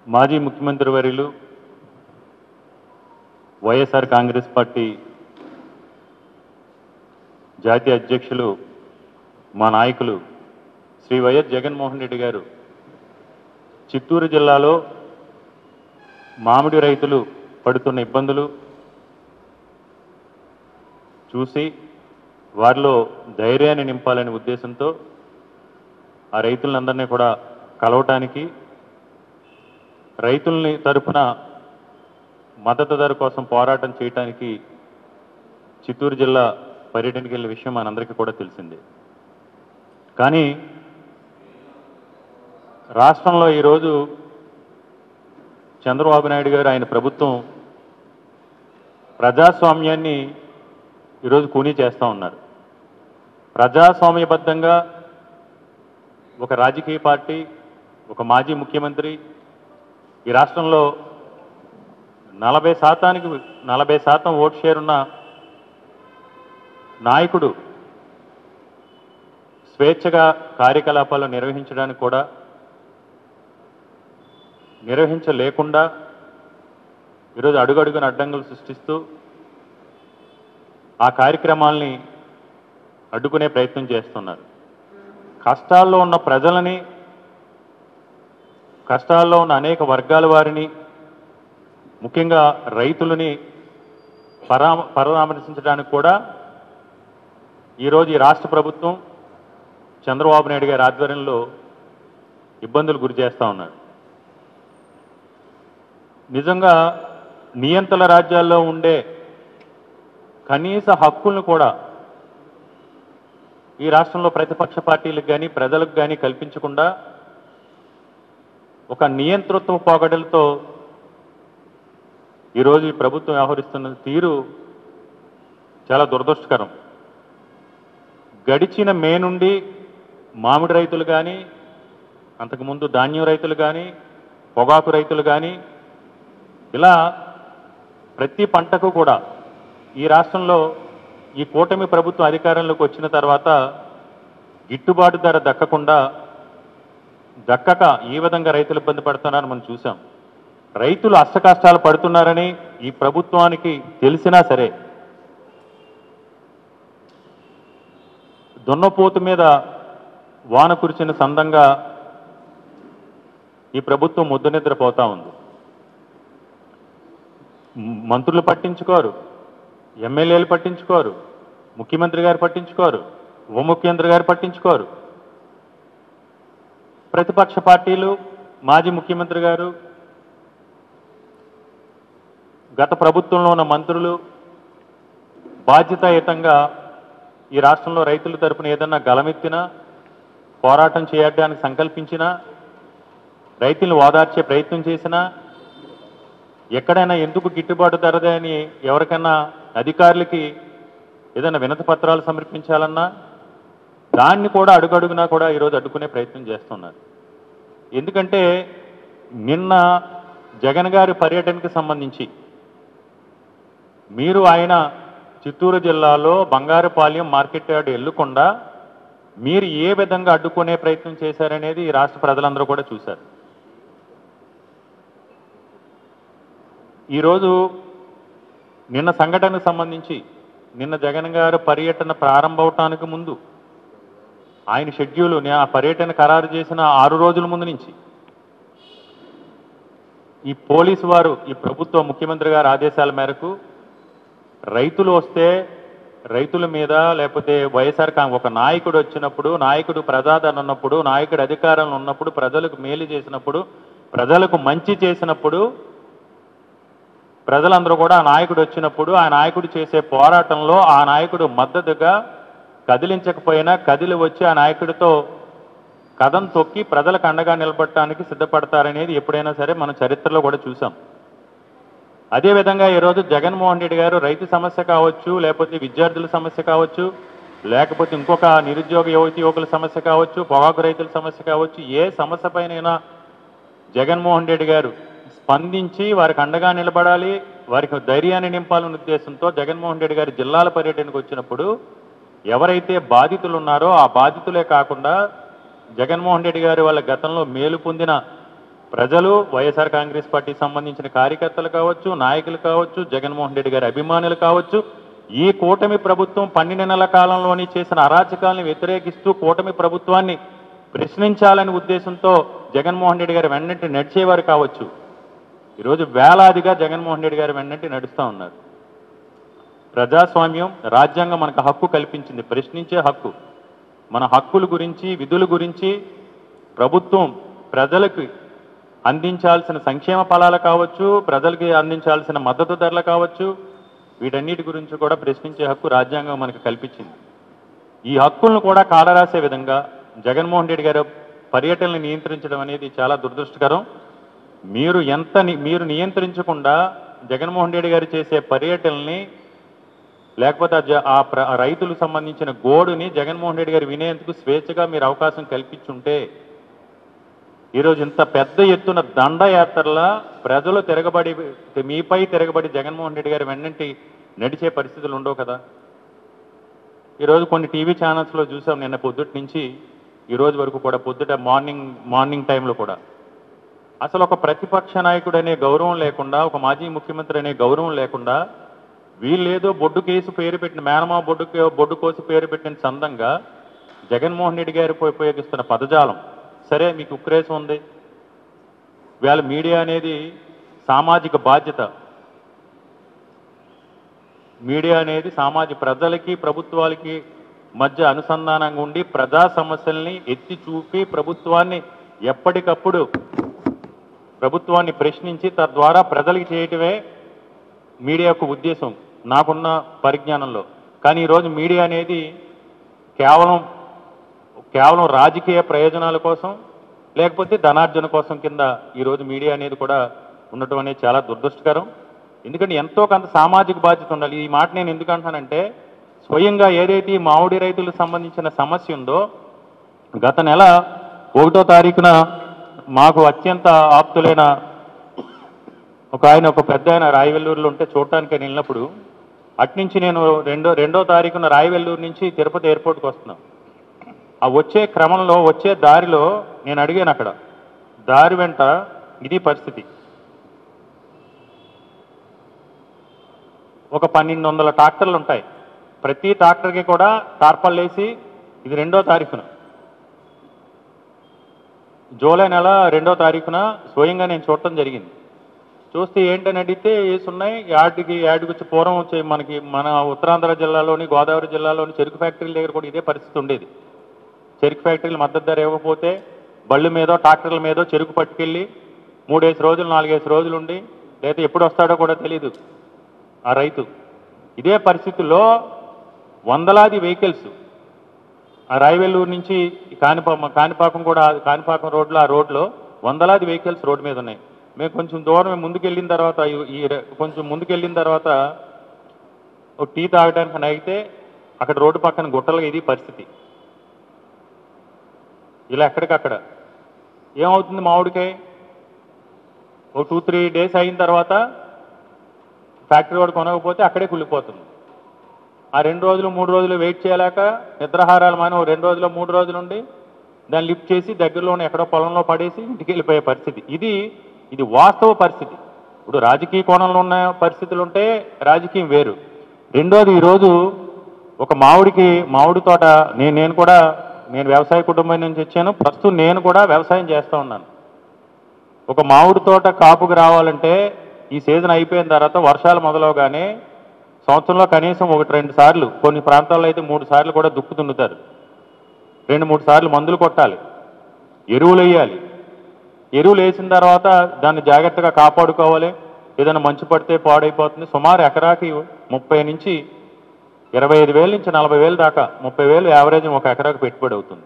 మాజీ ముఖ్యమంత్రి వర్యులు వైఎస్ఆర్ కాంగ్రెస్ పార్టీ జాతీయ అధ్యక్షులు మా నాయకులు శ్రీ వైఎస్ జగన్మోహన్ రెడ్డి గారు చిత్తూరు జిల్లాలో మామిడి రైతులు పడుతున్న ఇబ్బందులు చూసి వారిలో ధైర్యాన్ని నింపాలనే ఉద్దేశంతో ఆ రైతులందరినీ కూడా కలవటానికి రైతుల్ని తరపున మద్దతు ధర కోసం పోరాటం చేయడానికి చిత్తూరు జిల్లా పర్యటనకి వెళ్ళే విషయం మనందరికీ కూడా తెలిసిందే. కానీ రాష్ట్రంలో ఈరోజు చంద్రబాబు నాయుడు గారు ఆయన ప్రభుత్వం ప్రజాస్వామ్యాన్ని ఈరోజు కూనీ చేస్తూ ఉన్నారు. ప్రజాస్వామ్యబద్ధంగా ఒక రాజకీయ పార్టీ, ఒక మాజీ ముఖ్యమంత్రి ఈ రాష్ట్రంలో 40% ఓటు షేర్ ఉన్న నాయకుడు స్వేచ్ఛగా కార్యకలాపాలు నిర్వహించడానికి కూడా నిర్వహించలేకుండా ఈరోజు అడుగడుగున అడ్డంకులు సృష్టిస్తూ ఆ కార్యక్రమాల్ని అడ్డుకునే ప్రయత్నం చేస్తున్నారు. కష్టాల్లో ఉన్న ప్రజలని, కష్టాల్లో ఉన్న అనేక వర్గాల వారిని, ముఖ్యంగా రైతులని పరామర్శించడానికి కూడా ఈరోజు ఈ రాష్ట్ర ప్రభుత్వం చంద్రబాబు నాయుడు గారి ఆధ్వర్యంలో ఇబ్బందులు గురి చేస్తూ ఉన్నారు. నిజంగా నియంత్రణ రాజ్యాల్లో ఉండే కనీస హక్కులను కూడా ఈ రాష్ట్రంలో ప్రతిపక్ష పార్టీలకు కానీ ప్రజలకు కానీ కల్పించకుండా ఒక నియంతృత్వ పోకడలతో ఈరోజు ఈ ప్రభుత్వం వ్యవహరిస్తున్న తీరు చాలా దురదృష్టకరం. గడిచిన మే నుండి మామిడి రైతులు కానీ, అంతకుముందు ధాన్యం రైతులు కానీ, పొగాకు రైతులు కానీ, ఇలా ప్రతి పంటకు కూడా ఈ రాష్ట్రంలో ఈ కూటమి ప్రభుత్వం అధికారంలోకి వచ్చిన తర్వాత గిట్టుబాటు ధర దక్కక ఈ విధంగా రైతులు ఇబ్బంది పడుతున్నారని మనం చూసాం. రైతులు అష్టకష్టాలు పడుతున్నారని ఈ ప్రభుత్వానికి తెలిసినా సరే దున్నపోతు మీద వాన కురిచిన సందంగా ఈ ప్రభుత్వం ముద్దునిద్రపోతా ఉంది. మంత్రులు పట్టించుకోరు, ఎమ్మెల్యేలు పట్టించుకోరు, ముఖ్యమంత్రి గారు పట్టించుకోరు, ఉప ముఖ్యమంత్రి గారు పట్టించుకోరు. ప్రతిపక్ష పార్టీలు, మాజీ ముఖ్యమంత్రి గారు, గత ప్రభుత్వంలో ఉన్న మంత్రులు బాధ్యతాయుతంగా ఈ రాష్ట్రంలో రైతుల తరపున ఏదన్నా గలమెత్తినా, పోరాటం చేయడానికి సంకల్పించినా, రైతులను ఓదార్చే ప్రయత్నం చేసినా, ఎక్కడైనా ఎందుకు గిట్టుబాటు ధరదే అని ఎవరికైనా అధికారులకి ఏదైనా వినతి పత్రాలు సమర్పించాలన్నా దాన్ని కూడా అడుగడుగునా కూడా ఈరోజు అడ్డుకునే ప్రయత్నం చేస్తున్నారు. ఎందుకంటే నిన్న జగన్ గారి పర్యటనకు సంబంధించి మీరు ఆయన చిత్తూరు జిల్లాలో బంగారుపాలెం మార్కెట్ యార్డ్ వెళ్లకుండా మీరు ఏ విధంగా అడ్డుకునే ప్రయత్నం చేశారనేది ఈ రాష్ట్ర ప్రజలందరూ కూడా చూశారు. ఈరోజు నిన్న సంఘటనకు సంబంధించి నిన్న జగన్ గారు పర్యటన ప్రారంభమవటానికి ముందు ఆయన షెడ్యూల్ ఆ పర్యటన ఖరారు చేసిన 6 రోజుల ముందు నుంచి ఈ పోలీసు వారు, ఈ ప్రభుత్వ ముఖ్యమంత్రి గారి ఆదేశాల మేరకు రైతులు వస్తే రైతుల మీద, లేకపోతే వైఎస్ఆర్ ఒక నాయకుడు వచ్చినప్పుడు, నాయకుడు ప్రజాదరణ ఉన్నప్పుడు, నాయకుడు అధికారంలో ఉన్నప్పుడు, ప్రజలకు మేలు చేసినప్పుడు, ప్రజలకు మంచి చేసినప్పుడు, ప్రజలందరూ కూడా ఆ నాయకుడు వచ్చినప్పుడు ఆ నాయకుడు చేసే పోరాటంలో ఆ నాయకుడు మద్దతుగా కదిలించకపోయినా కదిలి వచ్చి ఆ నాయకుడితో కదం తొక్కి ప్రజలకు అండగా నిలబడటానికి సిద్ధపడతారనేది ఎప్పుడైనా సరే మన చరిత్రలో కూడా చూసాం. అదేవిధంగా ఈరోజు జగన్మోహన్ రెడ్డి గారు రైతు సమస్య కావచ్చు, లేకపోతే విద్యార్థుల సమస్య కావచ్చు, లేకపోతే ఇంకొక నిరుద్యోగ యువకుల సమస్య కావచ్చు, పొగాకు రైతుల సమస్య కావచ్చు, ఏ సమస్య పైనైనా జగన్మోహన్ రెడ్డి గారు స్పందించి వారికి అండగా నిలబడాలి, వారికి ధైర్యాన్ని నింపాలనే ఉద్దేశంతో జగన్మోహన్ రెడ్డి గారి జిల్లాల పర్యటనకు వచ్చినప్పుడు ఎవరైతే బాధితులు ఉన్నారో ఆ బాధితులే కాకుండా జగన్మోహన్ రెడ్డి గారి వాళ్ళ గతంలో మేలు పొందిన ప్రజలు, వైఎస్ఆర్ కాంగ్రెస్ పార్టీకి సంబంధించిన కార్యకర్తలు కావచ్చు, నాయకులు కావచ్చు, జగన్మోహన్ రెడ్డి గారి అభిమానులు కావచ్చు, ఈ కూటమి ప్రభుత్వం 12 నెలల కాలంలోని చేసిన అరాచకాలను వ్యతిరేకిస్తూ కూటమి ప్రభుత్వాన్ని ప్రశ్నించాలనే ఉద్దేశంతో జగన్మోహన్ రెడ్డి గారి వెన్నంటి నడిచేవారు కావచ్చు. ఈరోజు వేలాదిగా జగన్మోహన్ రెడ్డి గారి వెన్నంటి నడుస్తూ ఉన్నారు. ప్రజాస్వామ్యం, రాజ్యాంగం మనకు హక్కు కల్పించింది, ప్రశ్నించే హక్కు. మన హక్కుల గురించి, విధుల గురించి ప్రభుత్వం ప్రజలకు అందించాల్సిన సంక్షేమ ఫలాలు కావచ్చు, ప్రజలకి అందించాల్సిన మద్దతు ధరలు కావచ్చు, వీటన్నిటి గురించి కూడా ప్రశ్నించే హక్కు రాజ్యాంగం మనకు కల్పించింది. ఈ హక్కులను కూడా కాలరాసే విధంగా జగన్మోహన్ రెడ్డి గారు పర్యటనలు నియంత్రించడం అనేది చాలా దురదృష్టకరం. మీరు నియంత్రించకుండా జగన్మోహన్ రెడ్డి గారు చేసే పర్యటనల్ని, లేకపోతే ఆ రైతులకు సంబంధించిన గోడుని జగన్మోహన్ రెడ్డి గారు వినేందుకు స్వేచ్ఛగా మీరు అవకాశం కల్పించుంటే ఈరోజు ఇంత పెద్ద ఎత్తున దండయాత్రలా ప్రజలు మీపై తిరగబడి జగన్మోహన్ రెడ్డి గారి వెన్నంటి నడిచే పరిస్థితులు ఉండవు కదా. ఈరోజు కొన్ని టీవీ ఛానల్స్లో చూసాం, నిన్న పొద్దుటి నుంచి ఈరోజు వరకు కూడా, పొద్దుట మార్నింగ్ టైంలో కూడా అసలు ఒక ప్రతిపక్ష నాయకుడు అనే గౌరవం లేకుండా, ఒక మాజీ ముఖ్యమంత్రి అనే గౌరవం లేకుండా, వీళ్ళేదో బొడ్డు కేసు పేరు పెట్టిన, మేనమా బొడ్డు కోసి పేరు పెట్టిన చందంగా జగన్మోహన్ రెడ్డి గారు ఉపయోగిస్తున్న పదజాలం. సరే, మీకు ఉక్రేసం ఉంది, ఇవాళ మీడియా అనేది సామాజిక బాధ్యత. మీడియా అనేది ప్రజలకి ప్రభుత్వాలకి మధ్య అనుసంధానంగా ఉండి ప్రజా సమస్యల్ని ఎత్తి చూపి ఎప్పటికప్పుడు ప్రభుత్వాన్ని ప్రశ్నించి తద్వారా ప్రజలకి చేయటమే మీడియా యొక్క ఉద్దేశం నాకున్న పరిజ్ఞానంలో. కానీ ఈరోజు మీడియా అనేది కేవలం రాజకీయ ప్రయోజనాల కోసం, లేకపోతే ధనార్జన కోసం కింద ఈరోజు మీడియా అనేది కూడా ఉండటం అనేది చాలా దురదృష్టకరం. ఎందుకంటే ఎంతో కొంత సామాజిక బాధ్యత ఉండాలి. ఈ మాట నేను ఎందుకు అంటానంటే, స్వయంగా ఏదైతే ఈ మామిడి రైతులకు సంబంధించిన సమస్య ఉందో, గత నెల 1వ తారీఖున మాకు అత్యంత ఆప్తులైన ఒక పెద్ద ఆయన రాయవెల్లూరులో ఉంటే చూడటానికి వెళ్ళినప్పుడు, అట్నుంచి నేను 2వ తారీఖున రాయవెల్లూరు నుంచి తిరుపతి ఎయిర్పోర్ట్కి వస్తున్నాను. ఆ వచ్చే క్రమంలో, వచ్చే దారిలో నేను అడిగాను, అక్కడ దారి వెంట ఇది పరిస్థితి. ఒక 1200 ట్రాక్టర్లు ఉంటాయి. ప్రతి ట్రాక్టర్కి కూడా టార్పాలు వేసి, ఇది 2వ తారీఖున, జూలై నెల 2వ తారీఖున స్వయంగా నేను చూడటం జరిగింది. చూస్తే ఏంటని అడిగితే వేసున్నాయి. యాడ్కి వచ్చి పూర్వం వచ్చే మన ఉత్తరాంధ్ర జిల్లాలోని, గోదావరి జిల్లాలోని చెరుకు ఫ్యాక్టరీల దగ్గర కూడా ఇదే పరిస్థితి ఉండేది. చెరుకు ఫ్యాక్టరీలు మద్దతు ధర ఇవ్వకపోతే బళ్ళు మీదో ట్రాక్టర్ల మీదో చెరుకు పట్టుకెళ్ళి 3 రోజులు 4 రోజులు ఉండి, లేదా ఎప్పుడు వస్తాడో కూడా తెలియదు ఆ రైతు. ఇదే పరిస్థితుల్లో వందలాది వెహికల్స్ ఆ రాయవెల్లూరు నుంచి కాణిపాకం కూడా, కాణిపాకం రోడ్లో, ఆ రోడ్లో వందలాది వెహికల్స్ రోడ్డు మీద ఉన్నాయి. మేము కొంచెం దూరం ముందుకెళ్ళిన తర్వాత ఒక టీ తాగడానికి నగితే అక్కడ రోడ్డు పక్కన గుట్టలుగా ఇది పరిస్థితి. ఇలా ఎక్కడికక్కడ ఏమవుతుంది, మామిడికాయ ఒక 2-3 డేస్ అయిన తర్వాత ఫ్యాక్టరీ వాడు కొనకపోతే అక్కడే కుళ్ళిపోతుంది. ఆ 2 రోజులు 3 రోజులు వెయిట్ చేయలేక నిద్రాహారాలు మాని 2 రోజులు 3 రోజులు ఉండి దాన్ని లిఫ్ట్ చేసి దగ్గరలోనే ఎక్కడో పొలంలో పడేసి ఇంటికి వెళ్ళిపోయే పరిస్థితి. ఇది వాస్తవ పరిస్థితి. ఇప్పుడు రాజకీయ కోణంలో ఉన్న పరిస్థితులు ఉంటే రాజకీయం వేరు. రెండోది, ఈరోజు ఒక మామిడి తోట, నేను వ్యవసాయ కుటుంబం నుంచి వచ్చాను. ప్రస్తుతం నేను కూడా వ్యవసాయం చేస్తూ ఉన్నాను. ఒక మామిడి తోట కాపుకు రావాలంటే ఈ సీజన్ అయిపోయిన తర్వాత వర్షాలు మొదలవగానే సంవత్సరంలో కనీసం 1-2 సార్లు, కొన్ని ప్రాంతాల్లో అయితే 3 సార్లు కూడా దుక్కు దున్నుతారు. 2-3 సార్లు మందులు కొట్టాలి, ఎరువులు వేయాలి. ఎరువులు వేసిన తర్వాత దాన్ని జాగ్రత్తగా కాపాడుకోవాలి. ఏదైనా మంచు పడితే పాడైపోతుంది. సుమారు ఎకరాకి 30 నుంచి 25,000 నుంచి 40,000 దాకా, 30,000 యావరేజ్ ఒక ఎకరాకు పెట్టుబడి అవుతుంది.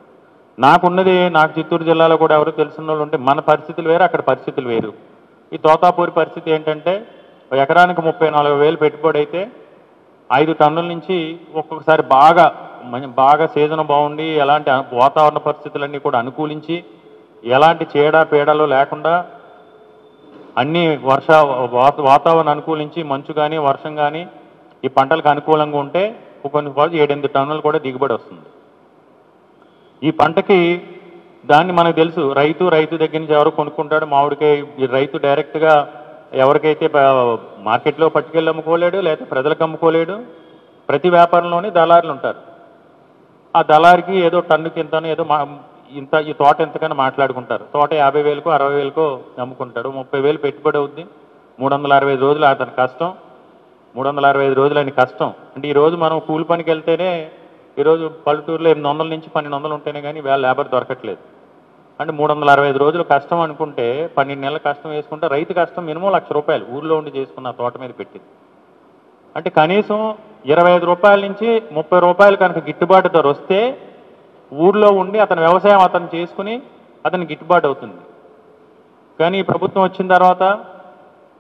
నాకు చిత్తూరు జిల్లాలో కూడా ఎవరు తెలిసిన వాళ్ళు ఉంటే, మన పరిస్థితులు వేరు, అక్కడ పరిస్థితులు వేరు. ఈ తోతాపూరి పరిస్థితి ఏంటంటే, ఎకరానికి 34,000 పెట్టుబడి అయితే 5 టన్నుల నుంచి ఒక్కొక్కసారి బాగా సీజన్ బాగుండి, ఎలాంటి వాతావరణ పరిస్థితులన్నీ కూడా అనుకూలించి, ఎలాంటి పీడలు లేకుండా అన్ని వాతావరణం అనుకూలించి, మంచు కానీ వర్షం కానీ ఈ పంటలకు అనుకూలంగా ఉంటే కొన్ని 7-8 టన్నులు కూడా దిగుబడి వస్తుంది. ఈ పంటకి దాన్ని మనకు తెలుసు, రైతు దగ్గర నుంచి ఎవరు కొనుక్కుంటాడు మామిడికాయ. ఈ రైతు డైరెక్ట్గా ఎవరికైతే మార్కెట్లో పట్టుకెళ్ళి అమ్ముకోలేడు, లేకపోతే ప్రజలకు అమ్ముకోలేడు. ప్రతి వ్యాపారంలోనే దళారులు ఉంటారు. ఆ దళారికి ఏదో టన్నుకి ఇంతనో ఏదో ఇంత ఈ తోట ఎంతకని మాట్లాడుకుంటారు. తోట 50,000కో 60,000కో అమ్ముకుంటాడు. 30,000 పెట్టుబడి అవుద్ది. 365 రోజులు అతని కష్టం. 365 రోజులు అని కష్టం. అంటే ఈరోజు మనం కూలి పనికి వెళ్తేనే ఈరోజు పల్లెటూరులో 800 నుంచి 1200 ఉంటేనే కానీ వేళ లేబర్ దొరకట్లేదు. అంటే 365 రోజులు కష్టం అనుకుంటే 12 నెలల కష్టం వేసుకుంటే రైతు కష్టం మినిమం ₹1,00,000 ఊర్లో ఉండి చేసుకున్న తోట మీద పెట్టింది. అంటే కనీసం ₹25 నుంచి ₹30 కనుక గిట్టుబాటు ధర వస్తే ఊర్లో ఉండి అతని వ్యవసాయం అతను చేసుకుని అతనికి గిట్టుబాటు అవుతుంది. కానీ ఈ ప్రభుత్వం వచ్చిన తర్వాత,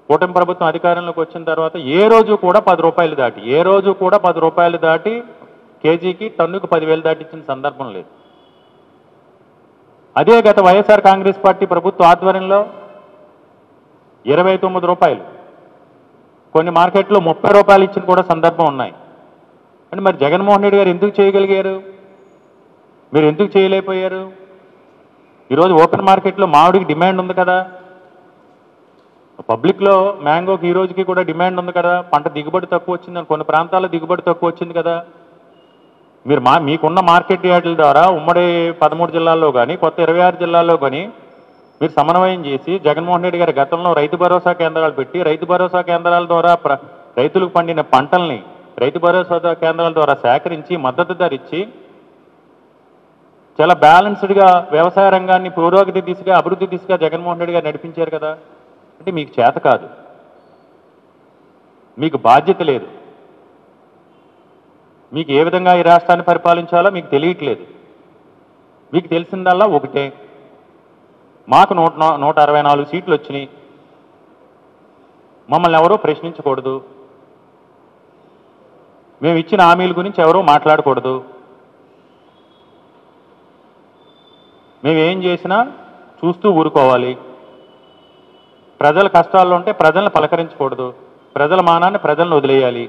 కూటమి ప్రభుత్వం అధికారంలోకి వచ్చిన తర్వాత ఏ రోజు కూడా ₹10 దాటి కేజీకి టన్నుకు 10,000 దాటించిన సందర్భం లేదు. అదే గత వైఎస్ఆర్ కాంగ్రెస్ పార్టీ ప్రభుత్వ ఆధ్వర్యంలో ₹29, కొన్ని మార్కెట్లో ₹30 ఇచ్చిన కూడా సందర్భం ఉన్నాయి. అంటే మరి జగన్మోహన్ రెడ్డి గారు ఎందుకు చేయగలిగారు? మీరు ఎందుకు చేయలేకపోయారు? ఈరోజు ఓపెన్ మార్కెట్లో మామిడికి డిమాండ్ ఉంది కదా, పబ్లిక్లో మ్యాంగోకి ఈ రోజుకి కూడా డిమాండ్ ఉంది కదా. పంట దిగుబడి తక్కువ వచ్చిందని కొన్ని ప్రాంతాల్లో దిగుబడి తక్కువ వచ్చింది కదా. మీరు మీకున్న మార్కెట్ యార్డుల ద్వారా ఉమ్మడి 13 జిల్లాల్లో కానీ కొత్త 26 జిల్లాల్లో కానీ మీరు సమన్వయం చేసి జగన్మోహన్ రెడ్డి గారి గతంలో రైతు భరోసా కేంద్రాలు పెట్టి రైతు భరోసా కేంద్రాల ద్వారా రైతులకు పండిన పంటల్ని రైతు భరోసా కేంద్రాల ద్వారా సేకరించి మద్దతు ధర ఇచ్చి చాలా బ్యాలెన్స్డ్గా వ్యవసాయ రంగాన్ని పురోగతి దిశగా అభివృద్ధి దిశగా జగన్మోహన్ రెడ్డి గారు నడిపించారు కదా. అంటే మీకు చేత కాదు, మీకు బాధ్యత లేదు, మీకు ఏ విధంగా ఈ రాష్ట్రాన్ని పరిపాలించాలో మీకు తెలియట్లేదు. మీకు తెలిసిందల్లా ఒకటే, మాకు 164 సీట్లు వచ్చినాయి, మమ్మల్ని ఎవరో ప్రశ్నించకూడదు, మేము ఇచ్చిన హామీల గురించి ఎవరో మాట్లాడకూడదు, మేమేం చేసినా చూస్తూ ఊరుకోవాలి, ప్రజల కష్టాల్లో ఉంటే ప్రజలను పలకరించకూడదు, ప్రజల మానాన్ని ప్రజలను వదిలేయాలి.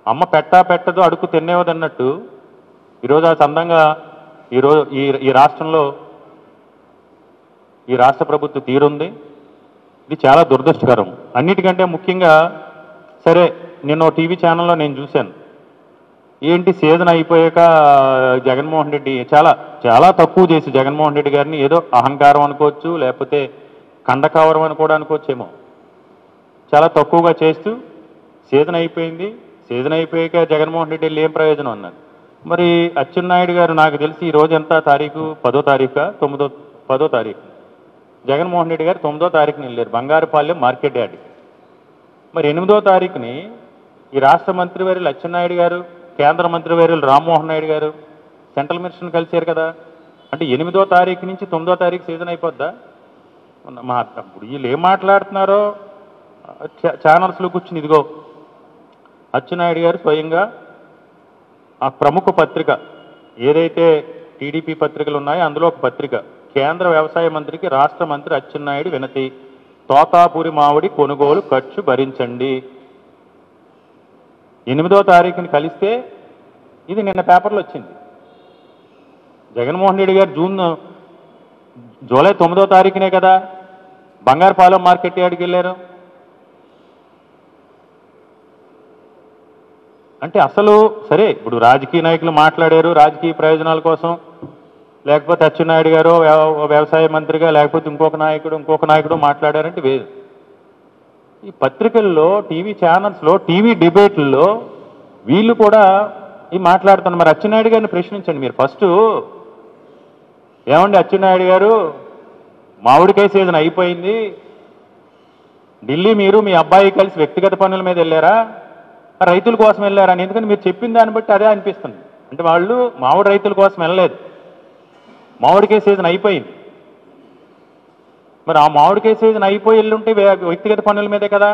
అమ్మ పెట్టదు అడుగు తినేవదన్నట్టు ఈరోజు ఆ సందంగా ఈరోజు ఈ రాష్ట్రంలో ఈ రాష్ట్ర ప్రభుత్వ తీరుంది. ఇది చాలా దురదృష్టకరం. అన్నిటికంటే ముఖ్యంగా సరే, నిన్న టీవీ ఛానల్లో నేను చూశాను, ఏంటి సీజన్ అయిపోయాక జగన్మోహన్ రెడ్డి చాలా తక్కువ చేసి జగన్మోహన్ రెడ్డి గారిని ఏదో అహంకారం అనుకోవచ్చు, లేకపోతే కండకావరం అని కూడా అనుకోవచ్చేమో, చాలా తక్కువగా చేస్తూ సీజన్ అయిపోయింది, సీజన్ అయిపోయాక జగన్మోహన్ రెడ్డి వెళ్ళి ఏం ప్రయోజనం అన్నారు. మరి అచ్చెన్నాయుడు గారు నాకు తెలిసి ఈ రోజు ఎంత తారీఖు, 10వ తారీఖు 10వ తారీఖు, జగన్మోహన్ రెడ్డి గారు 9వ తారీఖున వెళ్ళారు బంగారుపాలెం మార్కెట్ యార్డ్కి. మరి 8వ తారీఖుని ఈ రాష్ట్ర మంత్రివర్యులు అచ్చెన్నాయుడు గారు, కేంద్ర మంత్రివర్యులు రామ్మోహన్ నాయుడు గారు సెంట్రల్ మినిస్టర్ని కలిశారు కదా. అంటే 8వ తారీఖు నుంచి 9వ తారీఖు సీజన్ అయిపోద్దా? ఇప్పుడు వీళ్ళు ఏం మాట్లాడుతున్నారో ఛానల్స్లో కూర్చుని ఇదిగో అచ్చెన్నాయుడు గారు స్వయంగా ఆ ప్రముఖ పత్రిక ఏదైతే టీడీపీ పత్రికలు ఉన్నాయో అందులో ఒక పత్రిక, కేంద్ర వ్యవసాయ మంత్రికి రాష్ట్ర మంత్రి అచ్చెన్నాయుడు వినతి, తోతాపురి మామిడి కొనుగోలు ఖర్చు భరించండి. 8వ తారీఖుని కలిస్తే ఇది నిన్న పేపర్లో వచ్చింది. జగన్మోహన్ రెడ్డి గారు జూలై 9వ తారీఖునే కదా బంగారుపాలెం మార్కెట్ యార్డ్కి వెళ్ళారు. అంటే అసలు సరే, ఇప్పుడు రాజకీయ నాయకులు మాట్లాడారు రాజకీయ ప్రయోజనాల కోసం, లేకపోతే అచ్చెన్నాయుడు గారు వ్యవసాయ మంత్రిగా, లేకపోతే ఇంకొక నాయకుడు మాట్లాడారంటే వేరు. ఈ పత్రికల్లో, టీవీ ఛానల్స్లో, టీవీ డిబేట్లలో వీళ్ళు కూడా ఈ మాట్లాడుతున్నారు. మరి అచ్చెన్నాయుడు గారిని ప్రశ్నించండి మీరు ఫస్ట్. ఏమండి అచ్చెన్నాయుడు గారు, మామిడికాయ సీజన్ అయిపోయింది, ఢిల్లీ మీరు మీ అబ్బాయి కలిసి వ్యక్తిగత పనుల మీద వెళ్ళారా, రైతుల కోసం వెళ్ళారా అని? ఎందుకంటే మీరు చెప్పిన దాన్ని బట్టి అదే అనిపిస్తుంది. అంటే వాళ్ళు మామిడి రైతుల కోసం వెళ్ళలేదు, మామిడికాయ సీజన్ అయిపోయింది. మరి ఆ మామిడికాయ సీజన్ అయిపోయి వెళ్ళుంటే వ్యక్తిగత పనుల మీదే కదా.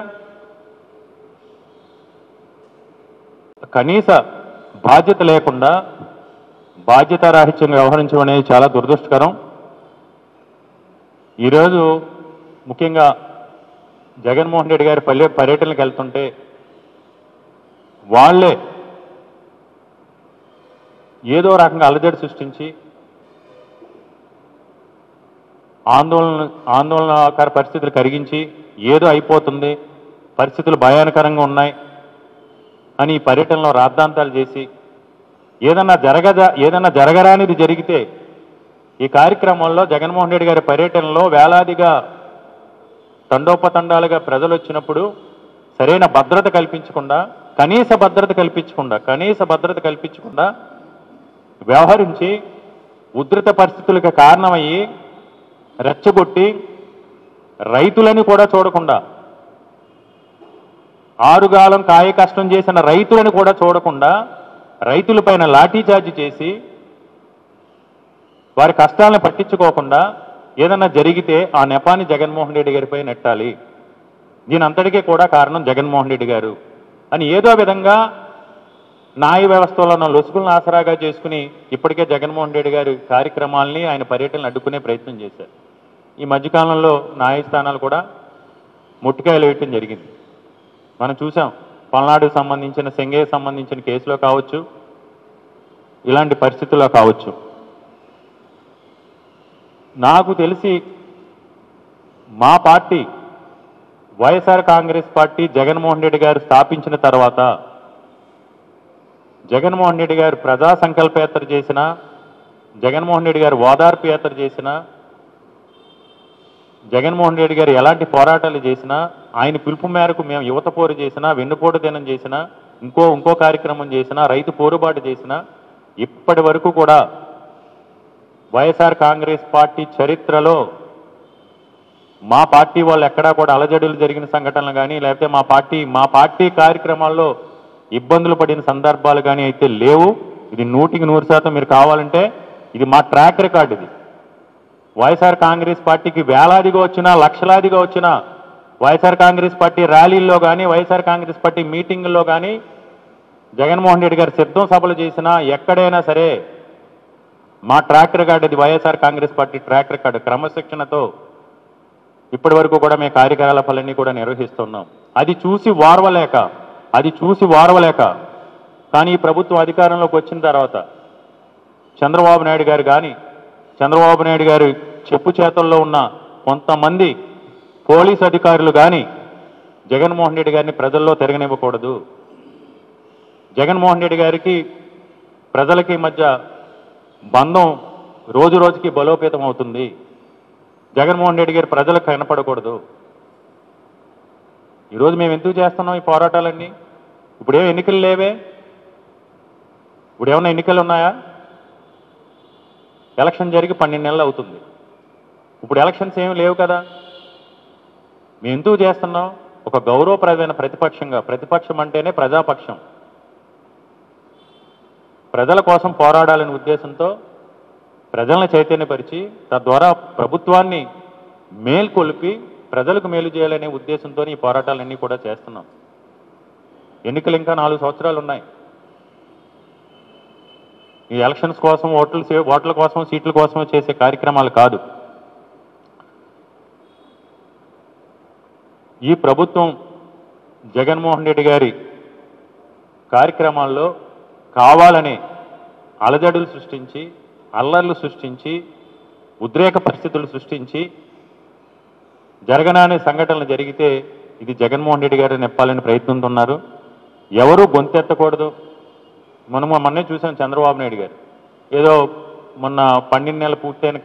కనీస బాధ్యత లేకుండా బాధ్యతారాహిత్యంగా వ్యవహరించడం అనేది చాలా దురదృష్టకరం. ఈరోజు ముఖ్యంగా జగన్మోహన్ రెడ్డి గారి పర్యటనలకు వెళ్తుంటే వాళ్ళే ఏదో రకంగా అలజడి సృష్టించి ఆందోళనకర పరిస్థితులు కలిగించి ఏదో అయిపోతుంది, పరిస్థితులు భయానకరంగా ఉన్నాయి అని ఈ పర్యటనలో రాద్ధాంతాలు చేసి ఏదన్నా జరగరానిది జరిగితే ఈ కార్యక్రమంలో జగన్మోహన్ రెడ్డి గారి పర్యటనలో వేలాదిగా తండోపతండాలుగా ప్రజలు వచ్చినప్పుడు సరైన భద్రత కల్పించకుండా, కనీస భద్రత కల్పించకుండా వ్యవహరించి ఉధృత పరిస్థితులకు కారణమయ్యి రెచ్చగొట్టి రైతులని కూడా చూడకుండా, ఆరుగాలం కాయ కష్టం చేసిన రైతులను కూడా చూడకుండా రైతులపైన లాఠీచార్జి చేసి వారి కష్టాలను పట్టించుకోకుండా ఏదన్నా జరిగితే ఆ నెపాన్ని జగన్మోహన్ రెడ్డి గారిపై నెట్టాలి, దీని అంతటికీ కూడా కారణం జగన్మోహన్ రెడ్డి గారు అని ఏదో విధంగా న్యాయ వ్యవస్థలో ఉన్న లొసుగులను ఆసరాగా చేసుకుని ఇప్పటికే జగన్మోహన్ రెడ్డి గారి కార్యక్రమాలని, ఆయన పర్యటనలు అడ్డుకునే ప్రయత్నం చేశారు. ఈ మధ్యకాలంలో న్యాయస్థానాలు కూడా ముట్టికాయలు వేయటం జరిగింది. మనం చూసాం, పల్నాడుకు సంబంధించిన సెంగయ్యకు సంబంధించిన కేసులో కావచ్చు, ఇలాంటి పరిస్థితుల్లో కావచ్చు. నాకు తెలిసి మా పార్టీ వైఎస్ఆర్ కాంగ్రెస్ పార్టీ జగన్మోహన్ రెడ్డి గారు స్థాపించిన తర్వాత జగన్మోహన్ రెడ్డి గారు ప్రజా సంకల్పయాత్ర చేసిన, జగన్మోహన్ రెడ్డి గారు ఓదార్పు యాత్ర చేసిన, జగన్మోహన్ రెడ్డి గారు ఎలాంటి పోరాటాలు చేసినా, ఆయన పిలుపు మేరకు మేము యువత పోరు చేసినా, వెన్నుపోటు దినం చేసినా, ఇంకో కార్యక్రమం చేసినా, రైతు పోరుబాటు చేసినా, ఇప్పటి వరకు కూడా వైఎస్ఆర్ కాంగ్రెస్ పార్టీ చరిత్రలో మా పార్టీ వాళ్ళు ఎక్కడా కూడా అలజడులు జరిగిన సంఘటనలు కానీ, లేకపోతే మా పార్టీ కార్యక్రమాల్లో ఇబ్బందులు పడిన సందర్భాలు కానీ అయితే లేవు. ఇది 100% మీరు కావాలంటే ఇది మా ట్రాక్ రికార్డ్. ఇది వైఎస్ఆర్ కాంగ్రెస్ పార్టీకి వేలాదిగా వచ్చినా, లక్షలాదిగా వచ్చినా, వైఎస్ఆర్ కాంగ్రెస్ పార్టీ ర్యాలీల్లో కానీ, వైఎస్ఆర్ కాంగ్రెస్ పార్టీ మీటింగుల్లో కానీ జగన్మోహన్ రెడ్డి గారు సిద్ధం సభలు చేసినా, ఎక్కడైనా సరే మా ట్రాక్ రికార్డ్ ఇది. YSR Congress party track record క్రమశిక్షణతో ఇప్పటి వరకు కూడా మేము కార్యకలాపాలన్నీ కూడా నిర్వహిస్తున్నాం. అది చూసి వారవలేక కానీ ఈ ప్రభుత్వం అధికారంలోకి వచ్చిన తర్వాత చంద్రబాబు నాయుడు గారి చెప్పు చేతల్లో ఉన్న కొంతమంది పోలీస్ అధికారులు కానీ జగన్మోహన్ రెడ్డి గారిని ప్రజల్లో తిరగనివ్వకూడదు, జగన్మోహన్ రెడ్డి గారికి ప్రజలకి మధ్య బంధం రోజు రోజుకి బలోపేతం అవుతుంది, జగన్మోహన్ రెడ్డి గారు ప్రజలకు కనపడకూడదు. ఈరోజు మేము ఎందుకు చేస్తున్నాం ఈ పోరాటాలన్నీ? ఇప్పుడేం ఎన్నికలు లేవే, ఇప్పుడు ఏమన్నా ఎన్నికలు ఉన్నాయా? ఎలక్షన్ జరిగి 12 నెలలు అవుతుంది. ఇప్పుడు ఎలక్షన్స్ ఏమి లేవు కదా. మేము ఎందుకు చేస్తున్నాం? ఒక గౌరవప్రదమైన ప్రతిపక్షంగా. ప్రతిపక్షం అంటేనే ప్రజాపక్షం. ప్రజల కోసం పోరాడాలనే ఉద్దేశంతో ప్రజలను చైతన్యపరిచి తద్వారా ప్రభుత్వాన్ని మేల్కొల్పి ప్రజలకు మేలు చేయాలనే ఉద్దేశంతో ఈ పోరాటాలన్నీ కూడా చేస్తున్నాం. ఎన్నికలు ఇంకా 4 సంవత్సరాలు ఉన్నాయి. ఈ ఎలక్షన్స్ కోసం ఓట్ల కోసం సీట్ల కోసం చేసే కార్యక్రమాలు కాదు. ఈ ప్రభుత్వం జగన్మోహన్ రెడ్డి గారి కార్యక్రమాల్లో కావాలని అలజడులు సృష్టించి, అల్లర్లు సృష్టించి, ఉద్రేక పరిస్థితులు సృష్టించి జరగనానే సంఘటనలు జరిగితే ఇది జగన్మోహన్ రెడ్డి గారు నెప్పాలని ప్రయత్నిస్తున్నారు. ఎవరూ గొంతెత్తకూడదు. మొన్నే చూసాం చంద్రబాబు నాయుడు గారు ఏదో మొన్న 12 నెలలు పూర్తయిన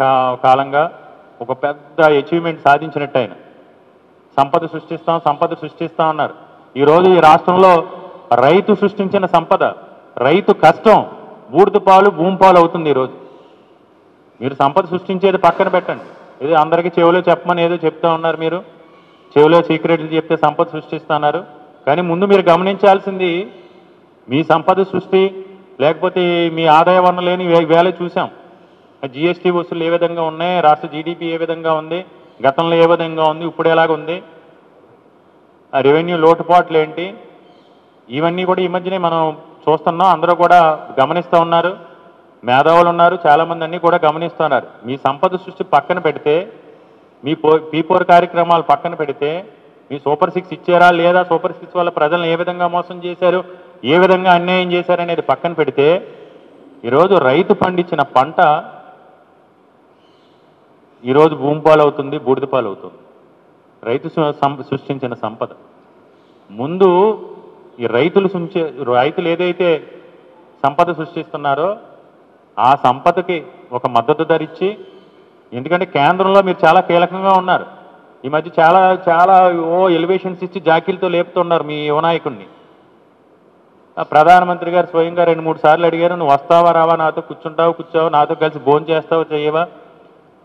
కాలంగా ఒక పెద్ద అచీవ్మెంట్ సాధించినట్టు ఆయన సంపద సృష్టిస్తాం అన్నారు. ఈరోజు ఈ రాష్ట్రంలో రైతు సృష్టించిన సంపద, రైతు కష్టం బూడిదపాలు భూమిపాలు అవుతుంది. ఈరోజు మీరు సంపద సృష్టించేది పక్కన పెట్టండి. ఏదో అందరికీ చెవిలో చెప్పమని ఏదో చెప్తా ఉన్నారు. మీరు చెవిలో సీక్రెట్లు చెప్తే సంపద సృష్టిస్తున్నారు. కానీ ముందు మీరు గమనించాల్సింది మీ సంపద సృష్టి లేకపోతే మీ ఆదాయ వనరులేని వేళ చూసాం. జిఎస్టీ వసూలు ఏ విధంగా ఉన్నాయి, రాష్ట్ర జీడిపి ఏ విధంగా ఉంది, గతంలో ఏ విధంగా ఉంది, ఇప్పుడు ఎలాగ ఉంది, ఆ రెవెన్యూ లోటుపాట్లు ఏంటి, ఇవన్నీ కూడా ఈ మధ్యనే మనం చూస్తున్నాం. అందరూ కూడా గమనిస్తూ ఉన్నారు. మేధావులు ఉన్నారు, చాలామంది అన్నీ కూడా గమనిస్తున్నారు. మీ సంపద సృష్టి పక్కన పెడితే, మీ P4 కార్యక్రమాలు పక్కన పెడితే, మీ సూపర్ 6 ఇచ్చారా లేదా, సూపర్ 6 వల్ల ప్రజలను ఏ విధంగా మోసం చేశారు, ఏ విధంగా అన్యాయం చేశారు అనేది పక్కన పెడితే, ఈరోజు రైతు పండించిన పంట ఈరోజు భూమి పాలవుతుంది, బూడిద పాలవుతుంది. రైతు సృష్టించిన సంపద. ముందు ఈ రైతులు ఏదైతే సంపద సృష్టిస్తున్నారో ఆ సంపదకి ఒక మద్దతు ధర ఇచ్చి, ఎందుకంటే కేంద్రంలో మీరు చాలా కీలకంగా ఉన్నారు. ఈ మధ్య చాలా చాలా ఎలివేషన్స్ ఇచ్చి జాకీలతో లేపుతున్నారు మీ యువ నాయకుడిని. ప్రధానమంత్రి గారు స్వయంగా 2-3 సార్లు అడిగారు, నువ్వు వస్తావా రావా, నాతో కూర్చుంటావా, నాతో కలిసి భోజనం చేస్తావా చేయవా,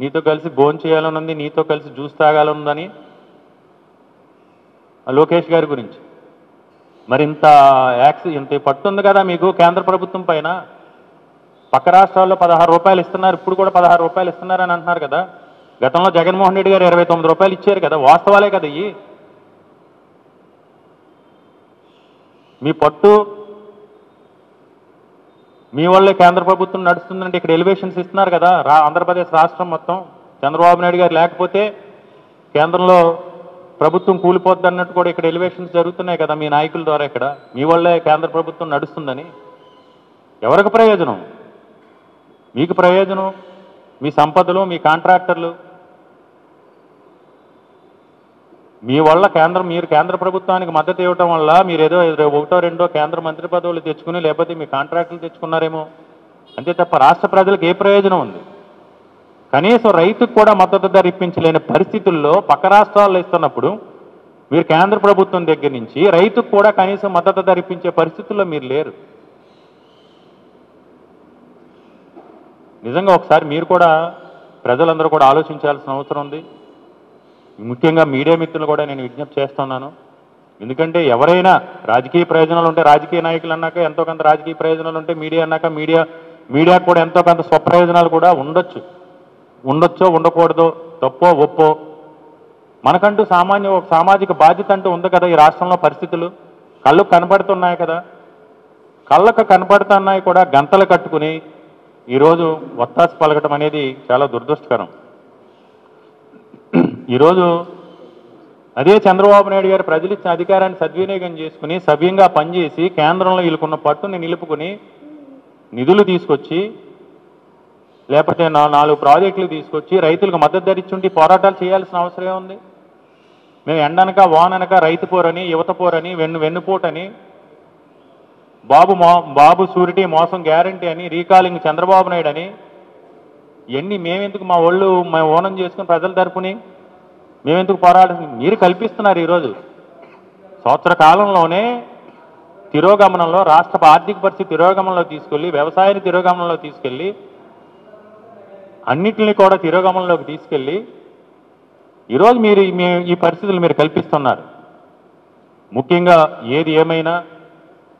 నీతో కలిసి భోజనం చేయాలని ఉంది, నీతో కలిసి జ్యూస్ తాగాలనుందని లోకేష్ గారి గురించి. మరి ఇంత పట్టుంది కదా మీకు కేంద్ర ప్రభుత్వం పైన. పక్క రాష్ట్రాల్లో 16 రూపాయలు ఇస్తున్నారు, ఇప్పుడు కూడా 16 రూపాయలు ఇస్తున్నారని అంటున్నారు కదా. గతంలో జగన్మోహన్ రెడ్డి గారు 29 రూపాయలు ఇచ్చారు కదా. వాస్తవాలే కదా ఇవి. మీ పట్టు మీ వల్లే కేంద్ర ప్రభుత్వం నడుస్తుందంటే ఇక్కడ ఎలివేషన్స్ ఇస్తున్నారు కదా. ఆంధ్రప్రదేశ్ రాష్ట్రం మొత్తం చంద్రబాబు నాయుడు గారు లేకపోతే కేంద్రంలో ప్రభుత్వం కూలిపోద్ది అన్నట్టు కూడా ఇక్కడ ఎలివేషన్స్ జరుగుతున్నాయి కదా మీ నాయకుల ద్వారా. ఇక్కడ మీ వల్లే కేంద్ర ప్రభుత్వం నడుస్తుందని. ఎవరికి ప్రయోజనం? మీకు ప్రయోజనం మీ సంపదలు, మీ కాంట్రాక్టర్లు. మీ వల్ల మీరు కేంద్ర ప్రభుత్వానికి మద్దతు ఇవ్వటం వల్ల మీరు ఏదో 1-2 కేంద్ర మంత్రి పదవులు తెచ్చుకుని లేకపోతే మీ కాంట్రాక్టులు తెచ్చుకున్నారేమో అంతే తప్ప రాష్ట్ర ప్రజలకు ఏ ప్రయోజనం ఉంది? కనీసం రైతుకు కూడా మద్దతు ధర ఇప్పించలేని పరిస్థితుల్లో పక్క రాష్ట్రాల్లో ఇస్తున్నప్పుడు మీరు కేంద్ర ప్రభుత్వం దగ్గర నుంచి రైతుకు కూడా కనీసం మద్దతు ధర ఇప్పించే పరిస్థితుల్లో మీరు లేరు. నిజంగా ఒకసారి మీరు కూడా ప్రజలందరూ కూడా ఆలోచించాల్సిన అవసరం ఉంది. ముఖ్యంగా మీడియా మిత్రులు కూడా నేను విజ్ఞప్తి చేస్తున్నాను. ఎందుకంటే ఎవరైనా రాజకీయ ప్రయోజనాలు ఉంటే, రాజకీయ నాయకులు అన్నాక ఎంతో కొంత రాజకీయ ప్రయోజనాలు ఉంటే, మీడియా అన్నాక మీడియా కూడా ఎంతో కొంత స్వప్రయోజనాలు కూడా ఉండొచ్చో ఉండకూడదో, తప్పో ఒప్పో. మనకంటూ ఒక సామాజిక బాధ్యత అంటూ ఉంది కదా. ఈ రాష్ట్రంలో పరిస్థితులు కళ్ళకు కనపడుతున్నాయి కదా. కళ్ళకు కనపడుతున్నాయి కూడా గంతలు కట్టుకుని ఈరోజు వత్తాసు పలకటం అనేది చాలా దురదృష్టకరం. ఈరోజు అదే చంద్రబాబు నాయుడు గారు ప్రజలిచ్చిన అధికారాన్ని సద్వినియోగం చేసుకుని సవ్యంగా పనిచేసి కేంద్రంలో వీళ్ళకున్న పట్టుని నిలుపుకుని నిధులు తీసుకొచ్చి లేకపోతే 4 ప్రాజెక్టులు తీసుకొచ్చి రైతులకు మద్దతు ధరించుండి పోరాటాలు చేయాల్సిన అవసరం ఉంది. మేము ఎండనక వాననక రైతు పోరని, యువత పోరని, వెన్నుపోటని, బాబు షూరిటీ మోసం గ్యారంటీ అని, రీకాలింగ్ చంద్రబాబు నాయుడు అని ఇవన్నీ మేమెందుకు మా ఓనం చేసుకుని ప్రజల తరపుని మేమెందుకు పోరాడాలి? మీరు కల్పిస్తున్నారు. ఈరోజు సంవత్సర కాలంలోనే తిరోగమనంలో రాష్ట్ర ఆర్థిక పరిస్థితి తిరోగమనంలో తీసుకెళ్ళి, వ్యవసాయాన్ని తిరోగమనంలో తీసుకెళ్ళి, అన్నిటిని కూడా తిరోగమనంలోకి తీసుకెళ్ళి ఈరోజు మీరు ఈ పరిస్థితులు మీరు కల్పిస్తున్నారు. ముఖ్యంగా ఏది ఏమైనా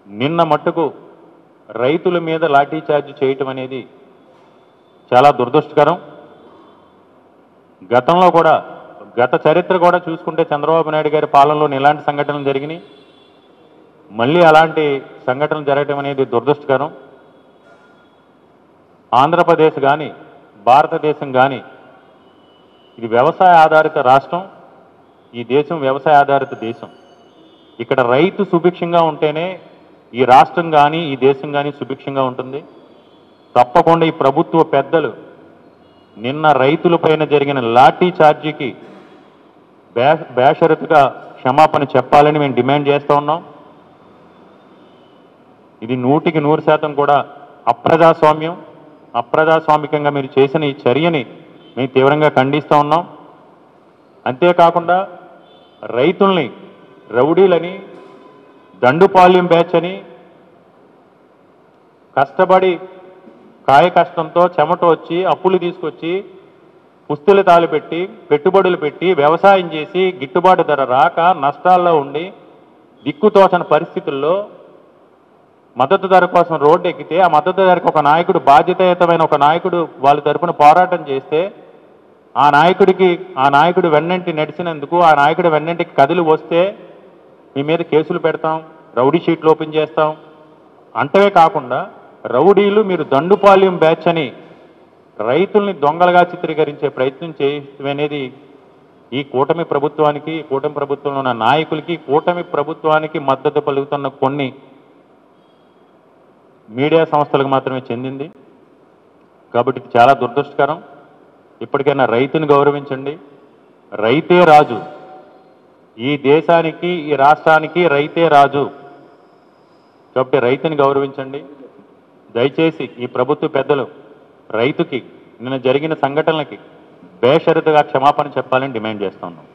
నిన్న మట్టుకు రైతుల మీద లాఠీ చార్జ్ చేయటం అనేది చాలా దురదృష్టకరం. గతంలో కూడా గత చరిత్ర కూడా చూసుకుంటే చంద్రబాబు నాయుడు గారి పాలనలో ఇలాంటి సంఘటనలు జరిగినాయి. మళ్ళీ అలాంటి సంఘటనలు జరగటం అనేది దురదృష్టకరం. ఆంధ్రప్రదేశ్ కానీ భారతదేశం కానీ ఇది వ్యవసాయ ఆధారిత రాష్ట్రం. ఈ దేశం వ్యవసాయ ఆధారిత దేశం. ఇక్కడ రైతు సుభిక్షంగా ఉంటేనే ఈ రాష్ట్రం కానీ ఈ దేశం కానీ సుభిక్షంగా ఉంటుంది. తప్పకుండా ఈ ప్రభుత్వ పెద్దలు నిన్న రైతులపైన జరిగిన లాఠీ ఛార్జీకి బేషరతుగా క్షమాపణ చెప్పాలని మేము డిమాండ్ చేస్తూ ఉన్నాం. ఇది 100% కూడా అప్రజాస్వామికంగా మీరు చేసిన ఈ చర్యని మేము తీవ్రంగా ఖండిస్తూ ఉన్నాం. అంతేకాకుండా రైతుల్ని రౌడీలని, దండుపాల్యం బ్యాచ్ అని, కష్టపడి కాయ కష్టంతో చెమట వచ్చి అప్పులు తీసుకొచ్చి పుస్తులు తాళిపెట్టి పెట్టుబడులు పెట్టి వ్యవసాయం చేసి గిట్టుబాటు ధర రాక నష్టాల్లో ఉండి దిక్కుతోచని పరిస్థితుల్లో మద్దతు ధర కోసం రోడ్డు ఎక్కితే ఆ మద్దతు ధరకు ఒక నాయకుడు, బాధ్యతాయుతమైన ఒక నాయకుడు వాళ్ళ తరఫున పోరాటం చేస్తే ఆ నాయకుడు వెన్నంటి నడిచినందుకు, ఆ నాయకుడు వెన్నంటికి కదిలి వస్తే మీ మీద కేసులు పెడతాం, రౌడీ షీట్లు ఓపెన్ చేస్తాం అంటవే కాకుండా రౌడీలు, మీరు దండుపాల్యం బ్యాచ్ అని రైతుల్ని దొంగలుగా చిత్రీకరించే ప్రయత్నం చేయడం అనేది ఈ కూటమి ప్రభుత్వంలో ఉన్న నాయకులకి, కూటమి ప్రభుత్వానికి మద్దతు పలుకుతున్న కొన్ని మీడియా సంస్థలకు మాత్రమే చెందింది. కాబట్టి ఇది చాలా దురదృష్టకరం. ఇప్పటికైనా రైతుని గౌరవించండి. రైతే రాజు. ఈ దేశానికి, ఈ రాష్ట్రానికి రైతే రాజు. కాబట్టి రైతుని గౌరవించండి. దయచేసి ఈ ప్రభుత్వ పెద్దలు రైతుకి నిన్న జరిగిన సంఘటనలకి బేషరతుగా క్షమాపణ చెప్పాలని డిమాండ్ చేస్తున్నాం.